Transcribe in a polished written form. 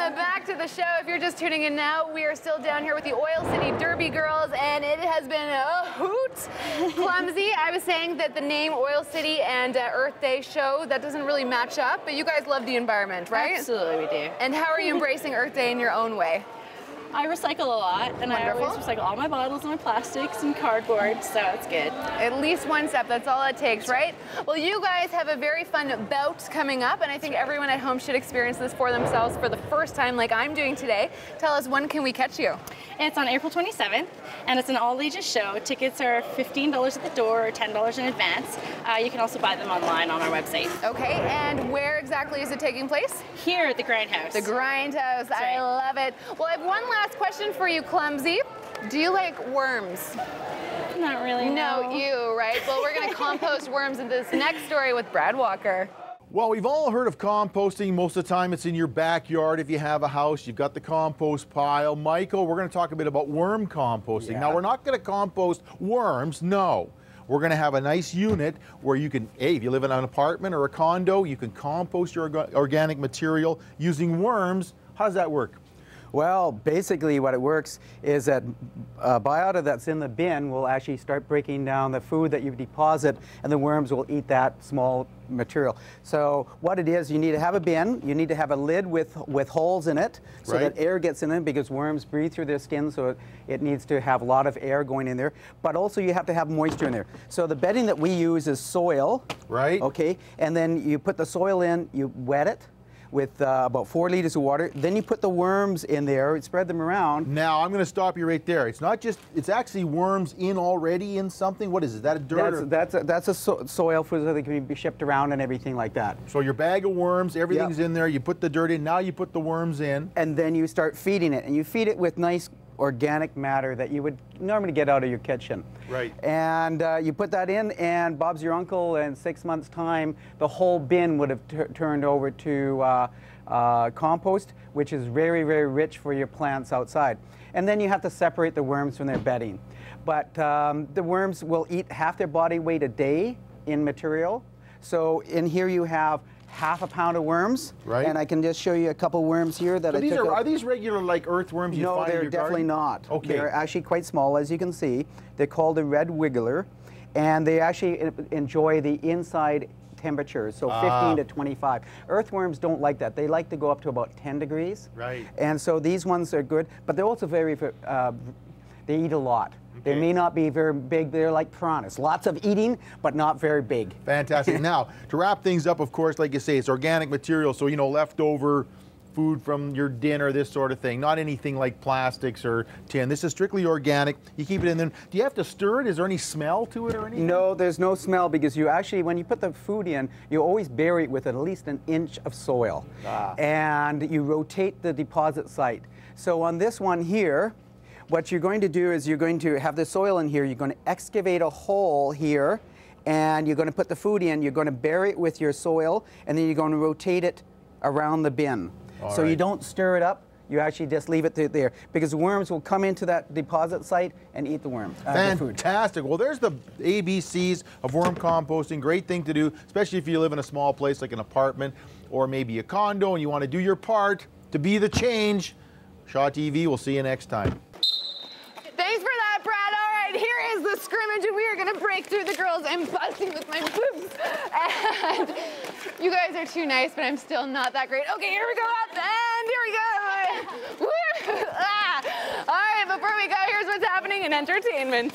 Welcome back to the show. If you're just tuning in now, we are still down here with the Oil City Derby girls, and it has been a hoot. Clumzy, I was saying that the name Oil City and Earth Day show, that doesn't really match up, but you guys love the environment, right? Absolutely, we do. And how are you embracing Earth Day in your own way? I recycle a lot, and Wonderful. I always recycle all my bottles and my plastics and cardboard, so it's good. At least one step, that's all it takes, right? Well, you guys have a very fun bout coming up, and I think everyone at home should experience this for themselves for the first time like I'm doing today. Tell us, when can we catch you? It's on April 27th, and it's an all-ages show. Tickets are $15 at the door or $10 in advance. You can also buy them online on our website. Okay, and where exactly is it taking place? Here at the Grindhouse. The Grindhouse, I right. love it. Well, I have one last question for you, Clumzy. Do you like worms? Not really, no. You, right? Well, we're gonna compost worms in this next story with Brad Walker. Well, we've all heard of composting. Most of the time it's in your backyard. If you have a house, you've got the compost pile. Michael, we're going to talk a bit about worm composting. Yeah. Now, we're not going to compost worms, no. We're going to have a nice unit where you can, if you live in an apartment or a condo, you can compost your organic material using worms. How does that work? Well, basically what it works is that biota that's in the bin will actually start breaking down the food that you deposit, and the worms will eat that small material. So what it is, you need to have a bin, you need to have a lid with holes in it so Right. that air gets in it, because worms breathe through their skin, so it needs to have a lot of air going in there. But also you have to have moisture in there. So the bedding that we use is soil. Right. Okay, and then you put the soil in, you wet it with about 4 liters of water. Then you put the worms in there, spread them around. Now, I'm going to stop you right there. It's not just, it's actually worms in already in something. What is it? Is that a dirt? That's a soil food so they can be shipped around and everything like that. So your bag of worms, everything's Yep. in there. You put the dirt in. Now you put the worms in. And then you start feeding it, and you feed it with nice organic matter that you would normally get out of your kitchen. Right. And you put that in, and Bob's your uncle, in 6 months' time, the whole bin would have turned over to compost, which is very, very rich for your plants outside. And then you have to separate the worms from their bedding. But the worms will eat half their body weight a day in material. So in here you have half a pound of worms, Right. and I can just show you a couple worms here that So I these took are out. these regular like earthworms you No, find in they're your definitely garden? not. Okay. They're actually quite small, as you can see. They're called a red wiggler, and they actually enjoy the inside temperatures, so 15 to 25. Earthworms don't like that. They like to go up to about 10 degrees. Right. And so these ones are good, but they're also very, they eat a lot. They Okay. may not be very big. They're like piranhas. Lots of eating, but not very big. Fantastic. Now, to wrap things up, of course, like you say, it's organic material, so, you know, leftover food from your dinner, this sort of thing. Not anything like plastics or tin. This is strictly organic. You keep it in there. Do you have to stir it? Is there any smell to it or anything? No, there's no smell, because you actually, when you put the food in, you always bury it with at least an inch of soil. And you rotate the deposit site. So on this one here, what you're going to do is you're going to have the soil in here, you're going to excavate a hole here, and you're going to put the food in, you're going to bury it with your soil, and then you're going to rotate it around the bin. So you don't stir it up, you actually just leave it there, because the worms will come into that deposit site and eat the worm. The food. Fantastic. Well, there's the ABCs of worm composting. Great thing to do, especially if you live in a small place like an apartment or maybe a condo and you want to do your part to be the change. Shaw TV, we'll see you next time. Thanks for that, Brad. All right, here is the scrimmage, and we are gonna break through the girls. I'm busting with my boobs. And you guys are too nice, but I'm still not that great. Okay, here we go up, and here we go. Woo! All right, before we go, here's what's happening in entertainment.